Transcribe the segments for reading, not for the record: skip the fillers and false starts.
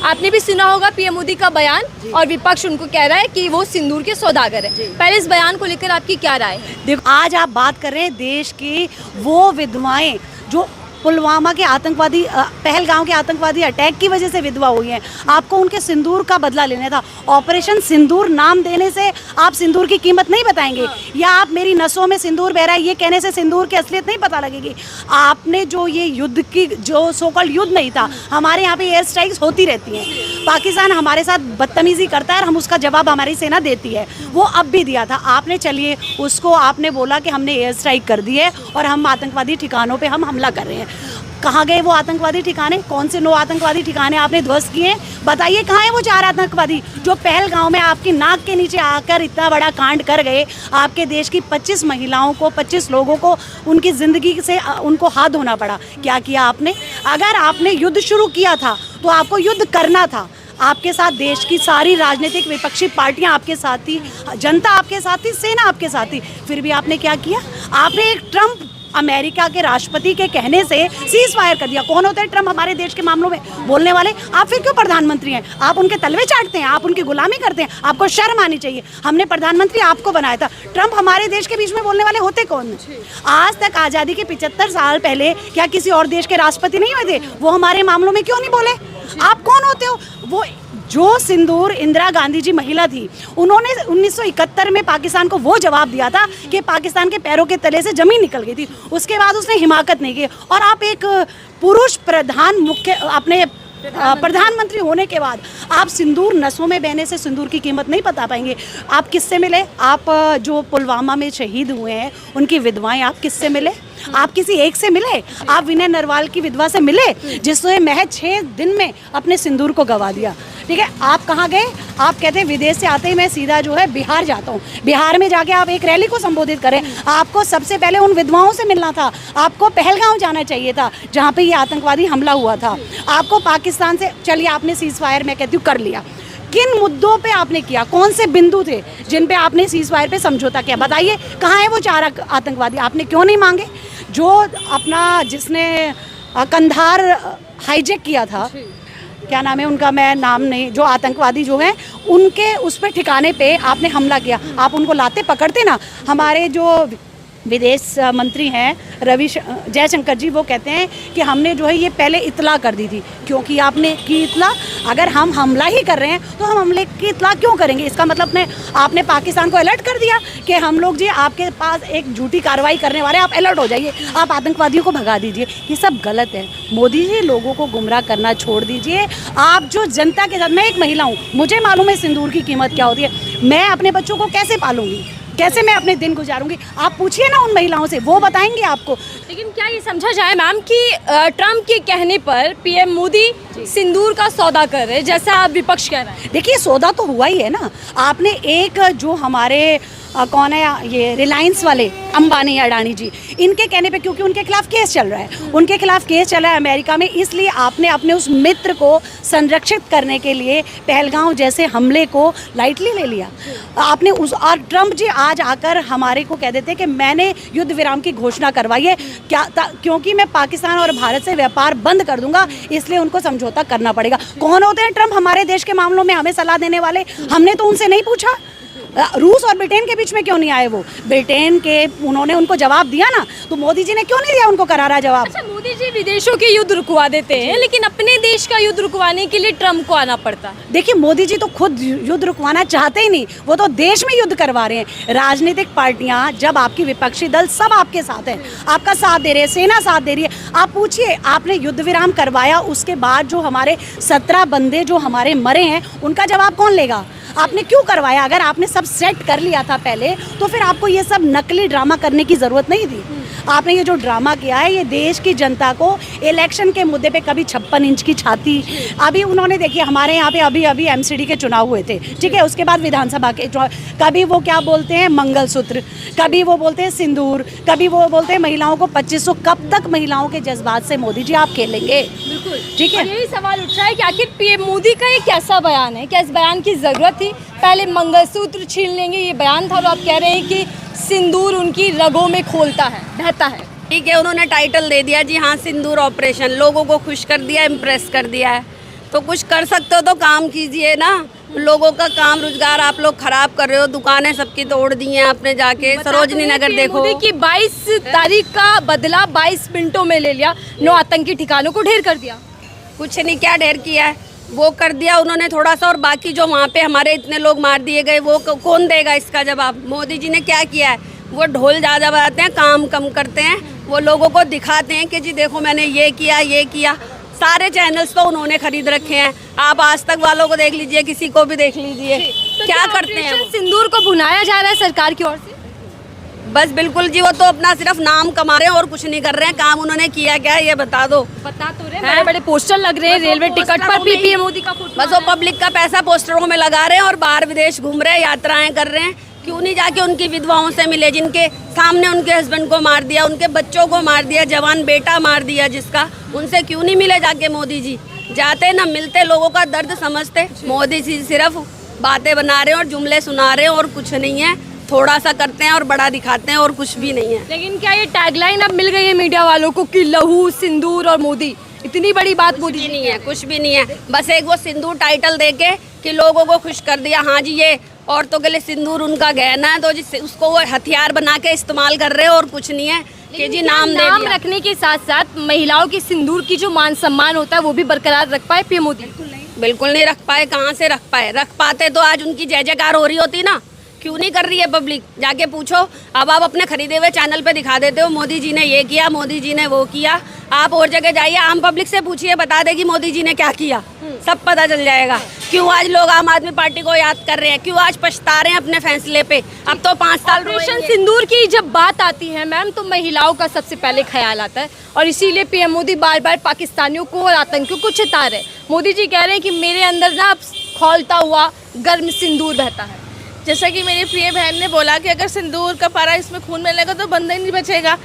आपने भी सुना होगा पीएम मोदी का बयान, और विपक्ष उनको कह रहा है कि वो सिंदूर के सौदागर है। पहले इस बयान को लेकर आपकी क्या राय है? देखो, आज आप बात कर रहे हैं देश की वो विधवाएं जो पुलवामा के आतंकवादी पहलगांव के आतंकवादी अटैक की वजह से विधवा हुई हैं। आपको उनके सिंदूर का बदला लेना था। ऑपरेशन सिंदूर नाम देने से आप सिंदूर की कीमत नहीं बताएंगे, या आप मेरी नसों में सिंदूर बह रहा है ये कहने से सिंदूर की असलियत नहीं पता लगेगी। आपने जो ये युद्ध की जो सोकॉल्ड युद्ध नहीं था, हमारे यहाँ पे एयर स्ट्राइक्स होती रहती हैं। पाकिस्तान हमारे साथ बदतमीजी करता है और हम उसका जवाब हमारी सेना देती है। वो अब भी दिया था आपने, चलिए उसको आपने बोला कि हमने एयर स्ट्राइक कर दी है और हम आतंकवादी ठिकानों पे हम हमला कर रहे हैं। कहाँ गए वो आतंकवादी ठिकाने? कौन से 9 आतंकवादी ठिकाने आपने ध्वस्त किए? बताइए कहाँ है वो 4 आतंकवादी जो पहलगांव में आपकी नाक के नीचे आकर इतना बड़ा कांड कर गए? आपके देश की 25 महिलाओं को, 25 लोगों को उनकी ज़िंदगी से उनको हाथ धोना पड़ा। क्या किया आपने? अगर आपने युद्ध शुरू किया था तो आपको युद्ध करना था। आपके साथ देश की सारी राजनीतिक विपक्षी पार्टियां आपके साथ थी, जनता आपके साथ थी, सेना आपके साथ थी, फिर भी आपने क्या किया? आपने एक ट्रम्प अमेरिका के राष्ट्रपति के कहने से सीज फायर कर दिया। कौन होते हैं ट्रम्प हमारे देश के मामलों में बोलने वाले? आप फिर क्यों प्रधानमंत्री हैं? आप उनके तलवे चाटते हैं, आप उनकी गुलामी करते हैं। आपको शर्म आनी चाहिए। हमने प्रधानमंत्री आपको बनाया था। ट्रम्प हमारे देश के बीच में बोलने वाले होते कौन? आज तक आज़ादी के 75 साल पहले क्या किसी और देश के राष्ट्रपति नहीं हुए थे? वो हमारे मामलों में क्यों नहीं बोले? आप कौन होते हो? वो जो सिंदूर इंदिरा गांधी जी महिला थी, उन्होंने 1971 में पाकिस्तान को वो जवाब दिया था कि पाकिस्तान के पैरों के तले से जमीन निकल गई थी। उसके बाद उसने हिमाकत नहीं की। और आप एक पुरुष प्रधानमंत्री होने के बाद आप सिंदूर नसों में बहने से सिंदूर की कीमत नहीं बता पाएंगे। आप किससे मिले? आप जो पुलवामा में शहीद हुए हैं उनकी विधवाएं, आप किससे मिले? आप किसी एक से मिले? आप विनय नरवाल की विधवा से मिले जिसने महज 6 दिन में अपने सिंदूर को गवा दिया? ठीक है, आप कहाँ गए? आप कहते हैं विदेश से आते ही मैं सीधा जो है बिहार जाता हूँ। बिहार में जाके आप एक रैली को संबोधित करें। आपको सबसे पहले उन विधवाओं से मिलना था। आपको पहलगांव जाना चाहिए था जहाँ पे ये आतंकवादी हमला हुआ था। आपको पाकिस्तान से, चलिए आपने सीज फायर मैं कहती हूँ कर लिया। किन मुद्दों पे आपने किया? कौन से बिंदु थे जिन पे आपने सीज फायर पे समझौता किया? बताइए कहाँ है वो 4 आतंकवादी? आपने क्यों नहीं मांगे? जो अपना जिसने कंधार हाईजैक किया था, क्या नाम है उनका, मैं नाम नहीं, जो आतंकवादी जो हैं उनके उस पे ठिकाने पे आपने हमला किया। आप उनको लाते पकड़ते ना। हमारे जो विदेश मंत्री हैं जयशंकर जी, वो कहते हैं कि हमने जो है ये पहले इतला कर दी थी। क्योंकि आपने की इतला? अगर हम हमला ही कर रहे हैं तो हम हमले की इतला क्यों करेंगे? इसका मतलब आपने पाकिस्तान को अलर्ट कर दिया कि हम लोग जी आपके पास एक झूठी कार्रवाई करने वाले, आप अलर्ट हो जाइए, आप आतंकवादियों को भगा दीजिए। ये सब गलत है। मोदी जी, लोगों को गुमराह करना छोड़ दीजिए। आप जो जनता के साथ, मैं एक महिला हूँ, मुझे मालूम है सिंदूर की कीमत क्या होती है। मैं अपने बच्चों को कैसे पालूंगी, कैसे मैं अपने दिन गुजारूंगी? आप पूछिए ना उन महिलाओं से, वो बताएंगे आपको। लेकिन क्या ये समझा जाए मैम कि ट्रम्प के कहने पर पीएम मोदी सिंदूर का सौदा कर रहे हैं, जैसा आप विपक्ष कह रहे हैं? देखिए, सौदा तो हुआ ही है ना। आपने एक जो हमारे कौन है ये रिलायंस वाले अंबानी अडानी जी, इनके कहने पे, क्योंकि उनके खिलाफ केस चल रहा है, उनके खिलाफ केस चल रहा है अमेरिका में, इसलिए आपने अपने उस मित्र को संरक्षित करने के लिए पहलगांव जैसे हमले को लाइटली ले लिया आपने उस। और ट्रम्प जी आज आकर हमारे को कह देते हैं कि मैंने युद्ध विराम की घोषणा करवाई है, क्योंकि मैं पाकिस्तान और भारत से व्यापार बंद कर दूंगा, इसलिए उनको समझौता करना पड़ेगा। कौन होते हैं ट्रम्प हमारे देश के मामलों में हमें सलाह देने वाले? हमने तो उनसे नहीं पूछा। रूस और ब्रिटेन के बीच में क्यों नहीं आए वो? ब्रिटेन के उन्होंने उनको जवाब दिया ना, तो मोदी जी ने क्यों नहीं दिया उनको करारा जवाब? अच्छा, मोदी जी विदेशों के युद्ध रुकवा देते हैं, लेकिन अपने देश का युद्ध रुकवाने के लिए ट्रम्प को आना पड़ता है। देखिए, मोदी जी तो खुद युद्ध रुकवाना चाहते ही नहीं, वो तो देश में युद्ध करवा रहे हैं। राजनीतिक पार्टियां, जब आपकी विपक्षी दल सब आपके साथ हैं, आपका साथ दे रहे हैं, सेना साथ दे रही है, आप पूछिए, आपने युद्ध विराम करवाया, उसके बाद जो हमारे 17 बंदे जो हमारे मरे हैं, उनका जवाब कौन लेगा? आपने क्यों करवाया? अगर आपने सब सेट कर लिया था पहले, तो फिर आपको ये सब नकली ड्रामा करने की ज़रूरत नहीं थी। आपने ये जो ड्रामा किया है, ये देश की जनता को इलेक्शन के मुद्दे पे, कभी 56 इंच की छाती, अभी उन्होंने, देखिए हमारे यहाँ पे अभी एमसीडी के चुनाव हुए थे, ठीक है, उसके बाद विधानसभा के चुनाव, कभी वो क्या बोलते हैं मंगलसूत्र, कभी वो बोलते हैं सिंदूर, कभी वो बोलते हैं महिलाओं को 2500। कब तक महिलाओं के जज्बात से मोदी जी आप खेलेंगे? बिल्कुल, ठीक है। यही सवाल उठ रहा है कि आखिर पीएम मोदी का ये कैसा बयान है? क्या इस बयान की ज़रूरत थी? पहले मंगलसूत्र छीन लेंगे ये बयान था, और आप कह रहे हैं कि सिंदूर उनकी रगों में खोलता है, बहता है। ठीक है, उन्होंने टाइटल दे दिया जी, हाँ सिंदूर ऑपरेशन, लोगों को खुश कर दिया, इम्प्रेस कर दिया है। तो कुछ कर सकते हो तो काम कीजिए ना। लोगों का काम रोजगार आप लोग खराब कर रहे हो, दुकानें सबकी तोड़ दी हैं आपने जाके। सरोजनी नगर देखो कि 22 तारीख का बदला 22 मिनटों में ले लिया, 9 आतंकी ठिकानों को ढेर कर दिया। कुछ नहीं, क्या ढेर किया है, वो कर दिया उन्होंने थोड़ा सा, और बाकी जो वहाँ पे हमारे इतने लोग मार दिए गए वो कौन देगा इसका जवाब। मोदी जी ने क्या किया है, वो ढोल ज़्यादा बजाते हैं, काम कम करते हैं। वो लोगों को दिखाते हैं कि जी देखो मैंने ये किया। सारे चैनल्स तो उन्होंने खरीद रखे हैं। आप आज तक वालों को देख लीजिए, किसी को भी देख लीजिए, तो क्या करते हैं। सिंदूर को भुनाया जा रहा है सरकार की ओर से। बस बिल्कुल जी, वो तो अपना सिर्फ नाम कमा रहे हैं और कुछ नहीं कर रहे हैं। काम उन्होंने किया क्या है ये बता दो। बता तो रहे, बड़े बड़े पोस्टर लग रहे हैं रेलवे टिकट पर भी पीएम मोदी का फोटो। बस वो पब्लिक का पैसा पोस्टरों में लगा रहे हैं और बाहर विदेश घूम रहे हैं, यात्राएं कर रहे हैं। क्यों नहीं जाके उनकी विधवाओं से मिले जिनके सामने उनके हस्बैंड को मार दिया, उनके बच्चों को मार दिया, जवान बेटा मार दिया जिसका, उनसे क्यों नहीं मिले जाके मोदी जी। जाते ना, मिलते, लोगों का दर्द समझते। मोदी जी सिर्फ बातें बना रहे हैं और जुमले सुना रहे हैं और कुछ नहीं है। थोड़ा सा करते हैं और बड़ा दिखाते हैं और कुछ भी नहीं है। लेकिन क्या ये टैगलाइन अब मिल गई है मीडिया वालों को कि लहू, सिंदूर और मोदी, इतनी बड़ी बात मोदी जी नहीं है, कुछ भी नहीं है। बस एक वो सिंदूर टाइटल देके कि लोगों को खुश कर दिया, हाँ जी ये औरतों के लिए सिंदूर उनका गहना है, तो जिससे उसको वो हथियार बना के इस्तेमाल कर रहे हैं और कुछ नहीं है कि जी नाम दे दिया। रखने के साथ साथ महिलाओं के सिंदूर की जो मान सम्मान होता है वो भी बरकरार रख पाए पीएम मोदी? बिल्कुल नहीं रख पाए। कहाँ से रख पाए? रख पाते तो आज उनकी जय जयकार हो रही होती ना। क्यों नहीं कर रही है पब्लिक? जाके पूछो। अब आप अपने खरीदे हुए चैनल पे दिखा देते हो मोदी जी ने ये किया, मोदी जी ने वो किया। आप और जगह जाइए, आम पब्लिक से पूछिए, बता देगी मोदी जी ने क्या किया, सब पता चल जाएगा। क्यों आज लोग आम आदमी पार्टी को याद कर रहे हैं, क्यों आज पछता रहे हैं अपने फैसले पे। अब तो 5 साल ऑपरेशन सिंदूर की जब बात आती है मैम, तो महिलाओं का सबसे पहले ख्याल आता है और इसीलिए पीएम मोदी बार बार पाकिस्तानियों को और आतंकियों को चिता रहे। मोदी जी कह रहे हैं कि मेरे अंदर ना खौलता हुआ गर्म सिंदूर बहता है। जैसा कि मेरी प्रिय बहन ने बोला कि अगर सिंदूर का पारा इसमें खून में लगेगा तो बंदा ही नहीं बचेगा।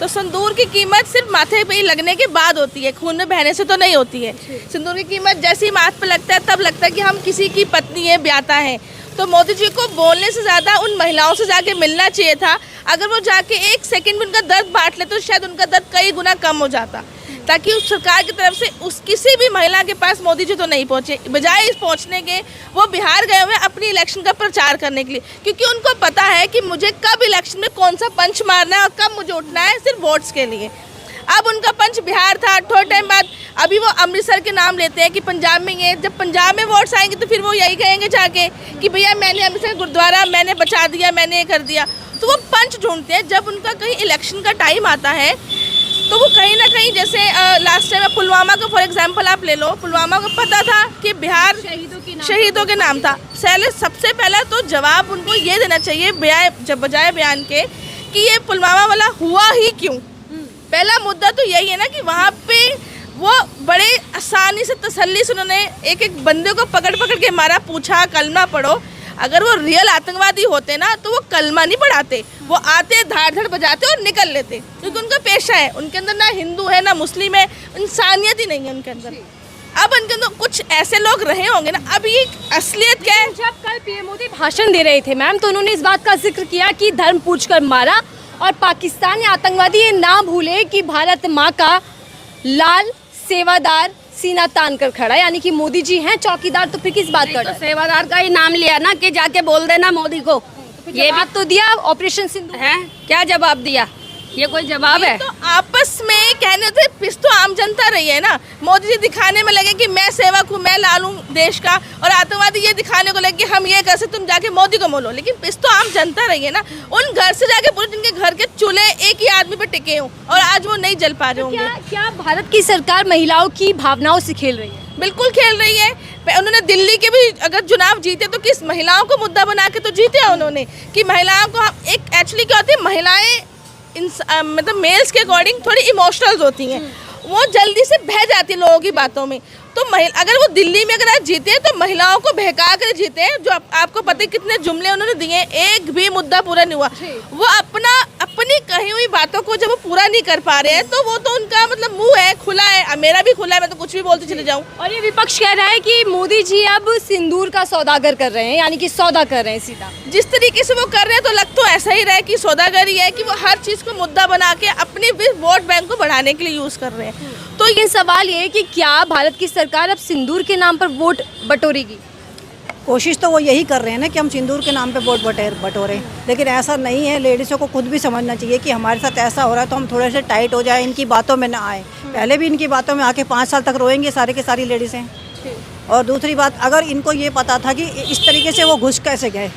तो सिंदूर की कीमत सिर्फ माथे पे ही लगने के बाद होती है, खून में बहने से तो नहीं होती है। सिंदूर की कीमत जैसे ही माथ पे लगता है तब लगता है कि हम किसी की पत्नी है, ब्याता है। तो मोदी जी को बोलने से ज़्यादा उन महिलाओं से जाके मिलना चाहिए था। अगर वो जाके 1 सेकंड में उनका दर्द बांट ले तो शायद उनका दर्द कई गुना कम हो जाता, ताकि उस सरकार की तरफ से उस किसी भी महिला के पास मोदी जी तो नहीं पहुँचे। बजाय इस पहुँचने के वो बिहार गए हुए अपनी इलेक्शन का प्रचार करने के लिए, क्योंकि उनको पता है कि मुझे कब इलेक्शन में कौन सा पंच मारना है और कब मुझे उठना है, सिर्फ वोट्स के लिए। अब उनका पंच बिहार था, थोड़े टाइम बाद अभी वो अमृतसर के नाम लेते हैं कि पंजाब में ये, जब पंजाब में वोट्स आएंगे तो फिर वो यही कहेंगे जाके कि भैया मैंने अमृतसर गुरुद्वारा मैंने बचा दिया, मैंने ये कर दिया। तो वो पंच ढूंढते हैं। जब उनका कहीं इलेक्शन का टाइम आता है तो वो कहीं ना कहीं, जैसे लास्ट टाइम पुलवामा का फॉर एग्जांपल आप ले लो, पुलवामा को पता था कि बिहार शहीदों के नाम था। सबसे पहला तो जवाब उनको ये देना चाहिए बजाय बयान के कि ये पुलवामा वाला हुआ ही क्यों। पहला मुद्दा तो यही है ना कि वहाँ पे वो बड़े आसानी से तसल्ली से उन्होंने एक एक बंदे को पकड़ के मारा, पूछा कलमा पढ़ो। अगर वो रियल आतंकवादी होते ना तो वो कलमा नहीं पढ़ाते, वो आते धाड़ बजाते और निकल लेते, क्योंकि उनका पेशा है। उनके अंदर ना हिंदू है ना मुस्लिम है, इंसानियत ही नहीं है उनके अंदर। अब उनके अंदर कुछ ऐसे लोग रहे होंगे ना। अब ये असलियत क्या है? जब कल पीएम मोदी भाषण दे रहे थे मैम, तो उन्होंने इस बात का जिक्र किया कि धर्म पूछकर मारा और पाकिस्तान या आतंकवादी ये ना भूले कि भारत माँ का लाल सेवादार सीना तान कर खड़ा है, यानी कि मोदी जी हैं चौकीदार। तो फिर किस बात का? तो सेवादार का ही नाम लिया ना कि जाके बोल देना मोदी को। ये बात तो दिया ऑपरेशन सिंदूर है, क्या जवाब दिया? ये कोई जवाब है? तो आपस में कहने थे, पिस तो आम जनता रही है ना। मोदी जी दिखाने में लगे कि मैं सेवक हूँ, मैं लाल हूँ देश का, और आतंकवादी ये दिखाने को लगे कि हम ये कर सकते, तुम जाके मोदी को बोलो। लेकिन पिस तो आम जनता रही है ना। उन घर से जाके पूरे जिनके घर के चूल्हे एक ही आदमी पे टिके हों और आज वो नहीं जल पा रहे होंगे। क्या भारत की सरकार महिलाओं की भावनाओं से खेल रही है? बिल्कुल खेल रही है। उन्होंने दिल्ली के भी अगर चुनाव जीते तो किस महिलाओं को मुद्दा बना के तो जीते उन्होंने, कि महिलाओं को एक एक्चुअली क्या होती है, महिलाएं मतलब मेल्स के अकॉर्डिंग थोड़ी इमोशनल होती हैं, वो जल्दी से बह जाती है लोगों की बातों में। तो अगर वो दिल्ली में अगर आज जीते हैं तो महिलाओं को बहका कर जीते हैं। जो आपको पता है कितने जुमले उन्होंने दिए, एक भी मुद्दा पूरा नहीं हुआ। वो अपनी कही हुई बातों को जब वो पूरा नहीं कर पा रहे हैं तो वो तो उनका मतलब मुंह है खुला है, मेरा भी खुला है, मैं तो कुछ भी बोलती चले जाऊँ। और ये विपक्ष कह रहा है कि मोदी जी अब सिंदूर का सौदागर कर रहे हैं, यानी कि सौदा कर रहे हैं सीधा। जिस तरीके से वो कर रहे हैं तो लग तो ऐसा ही रहा है कि सौदागरी है, कि वो हर चीज़ को मुद्दा बना के अपनी वोट बैंक को बढ़ाने के लिए यूज़ कर रहे हैं। तो ये सवाल ये है कि क्या भारत की सरकार अब सिंदूर के नाम पर वोट बटोरेगी? कोशिश तो वो यही कर रहे हैं ना कि हम सिंदूर के नाम पे वोट बटोरें, लेकिन ऐसा नहीं है। लेडीज़ों को खुद भी समझना चाहिए कि हमारे साथ ऐसा हो रहा है तो हम थोड़े से टाइट हो जाए, इनकी बातों में ना आए। पहले भी इनकी बातों में आके 5 साल तक रोएंगे सारे के सारी लेडीज़ें। और दूसरी बात, अगर इनको ये पता था कि इस तरीके से वो घुस कैसे गए,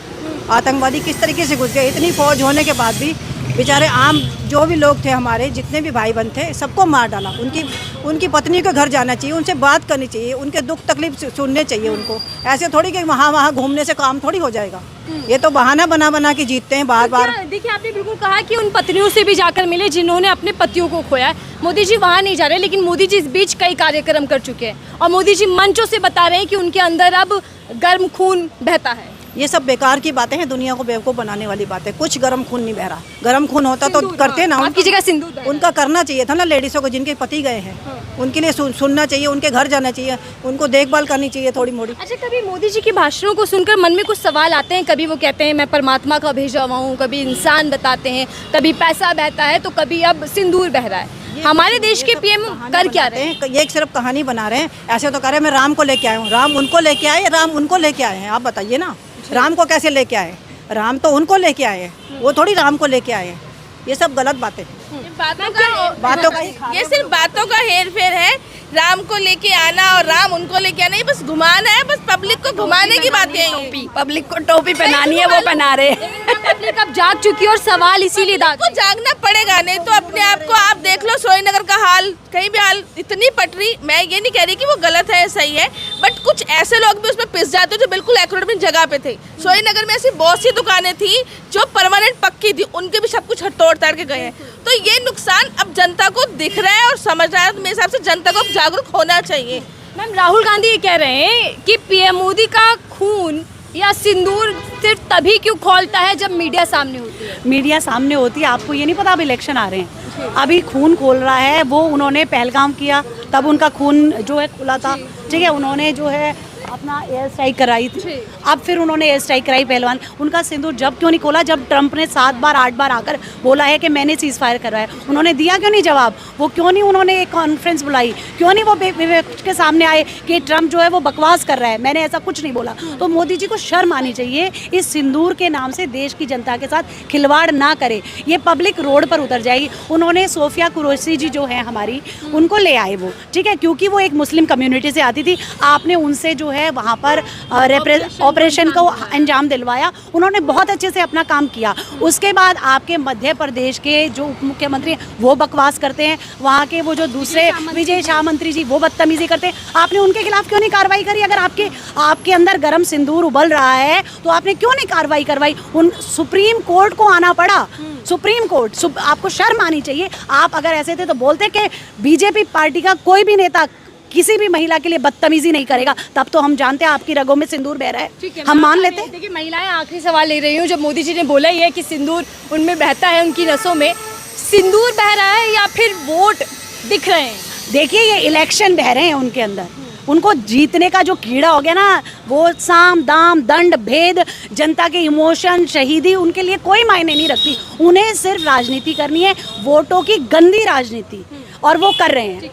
आतंकवादी किस तरीके से घुस गए, इतनी फौज होने के बाद भी बेचारे आम जो भी लोग थे, हमारे जितने भी भाई बहन थे, सबको मार डाला। उनकी पत्नी को घर जाना चाहिए, उनसे बात करनी चाहिए, उनके दुख तकलीफ सुनने चाहिए उनको। ऐसे थोड़ी कि वहाँ घूमने से काम थोड़ी हो जाएगा। ये तो बहाना बना के जीतते हैं बार बार। देखिए, आपने बिल्कुल कहा कि उन पत्नियों से भी जाकर मिले जिन्होंने अपने पतियों को खोया है। मोदी जी वहाँ नहीं जा रहे, लेकिन मोदी जी इस बीच कई कार्यक्रम कर चुके हैं और मोदी जी मंचों से बता रहे हैं कि उनके अंदर अब गर्म खून बहता है। ये सब बेकार की बातें हैं, दुनिया को बेवकूफ़ बनाने वाली बातें। कुछ गर्म खून नहीं बह रहा। गर्म खून होता तो करते ना। आपकी जगह सिंदूर बह रहा है। उनका करना चाहिए था ना, लेडीज़ों को जिनके पति गए हैं, उनके लिए सुनना चाहिए, उनके घर जाना चाहिए, उनको देखभाल करनी चाहिए थोड़ी मोड़ी। अच्छा, कभी मोदी जी के भाषणों को सुनकर मन में कुछ सवाल आते हैं? कभी वो कहते हैं मैं परमात्मा का भेजा हुआ हूँ, कभी इंसान बताते हैं, कभी पैसा बहता है, तो कभी अब सिंदूर बह रहा है। हमारे देश के पीएम कर क्या रहे हैं? ये सिर्फ कहानी बना रहे हैं। ऐसे तो कह रहे हैं मैं राम को लेके आया हूँ। राम उनको लेके आए, राम उनको लेके आए हैं? आप बताइए ना, राम को कैसे लेके आए? राम तो उनको लेके आए हैं, वो थोड़ी राम को लेके आए हैं। ये सब गलत बातें। बातों का ये सिर्फ बातों का हेर फेर है। राम को लेके आना और राम उनको लेके आना, ये बस घुमाना है, बस पब्लिक को घुमाने की बातें हैं। पब्लिक को टोपी पहनानी है, वो पहना रहे हैं। पब्लिक अब जाग चुकी है और सवाल इसीलिए को जागना पड़ेगा, नहीं तो अपने आप को आप देख लो। श्रीनगर का हाल, कहीं भी हाल, इतनी पटरी। मैं ये नहीं कह रही कि वो गलत है, सही है, बट कुछ ऐसे लोग भी उसमें पिस जाते जो बिल्कुल एक्यूरेट जगह पे थे। श्रीनगर में ऐसी बहुत सी दुकानें थी जो परमानेंट पक्की थी, उनके भी सब कुछ तोड़ ताड़ के गए हैं। तो ये नुकसान अब जनता को दिख रहा है और समझ रहा है। तो मेरे हिसाब से जनता को जागरूक होना चाहिए। मैम, राहुल गांधी ये कह रहे हैं कि पीएम मोदी का खून या सिंदूर सिर्फ तभी क्यों खौलता है जब मीडिया सामने होती है। मीडिया सामने होती है, आपको ये नहीं पता अब इलेक्शन आ रहे हैं, अभी खून खोल रहा है। वो उन्होंने पहलगाम किया तब उनका खून जो है खुला था, ठीक है। उन्होंने जो है अपना एयर स्ट्राइक कराई थी, अब फिर उन्होंने एयर स्ट्राइक कराई पहलवान। उनका सिंदूर जब क्यों नहीं खोला जब ट्रंप ने 7 बार 8 बार आकर बोला है कि मैंने सीज फायर करवाया? उन्होंने दिया क्यों नहीं जवाब? वो क्यों नहीं उन्होंने एक कॉन्फ्रेंस बुलाई? क्यों नहीं वो विपक्ष के सामने आए कि ट्रंप जो है वो बकवास कर रहा है, मैंने ऐसा कुछ नहीं बोला? तो मोदी जी को शर्म आनी चाहिए। इस सिंदूर के नाम से देश की जनता के साथ खिलवाड़ ना करे, ये पब्लिक रोड पर उतर जाएगी। उन्होंने सोफिया कुरैशी जी जो है हमारी, उनको ले आए वो, ठीक है, क्योंकि वो एक मुस्लिम कम्युनिटी से आती थी। आपने उनसे जो है वहाँ पर ऑपरेशन को अंजाम दिलवाया, उन्होंने बहुत अच्छे से अपना काम किया। उसके बाद आपके मध्य प्रदेश के जो उप मुख्यमंत्री हैं वो बकवास करते हैं, वहाँ के वो जो दूसरे विजय शाह मंत्री जी वो बदतमीजी करते हैं। आपने उनके खिलाफ क्यों नहीं कार्रवाई करी? अगर आपके अंदर गर्म सिंदूर उबल रहा है तो आपने क्यों नहीं कार्रवाई करवाई? उन सुप्रीम कोर्ट को आना पड़ा, सुप्रीम कोर्ट। आपको शर्म आनी चाहिए। आप अगर ऐसे थे तो बोलते कि बीजेपी पार्टी का कोई भी नेता किसी भी महिला के लिए बदतमीजी नहीं करेगा, तब तो हम जानते हैं आपकी रगों में सिंदूर बह रहा है, हम मान लेते हैं। देखिए, महिलाएं आखिरी सवाल ले रही हूँ। जब मोदी जी ने बोला ही है कि सिंदूर उनमें बहता है, उनकी नसों में सिंदूर बह रहा है या फिर वोट दिख रहे हैं? देखिए, ये इलेक्शन बह रहे हैं उनके अंदर। उनको जीतने का जो कीड़ा हो गया ना, वो साम दाम दंड भेद, जनता के इमोशन, शहीदी, उनके लिए कोई मायने नहीं रखती। उन्हें सिर्फ राजनीति करनी है, वोटों की गंदी राजनीति, और वो कर रहे हैं।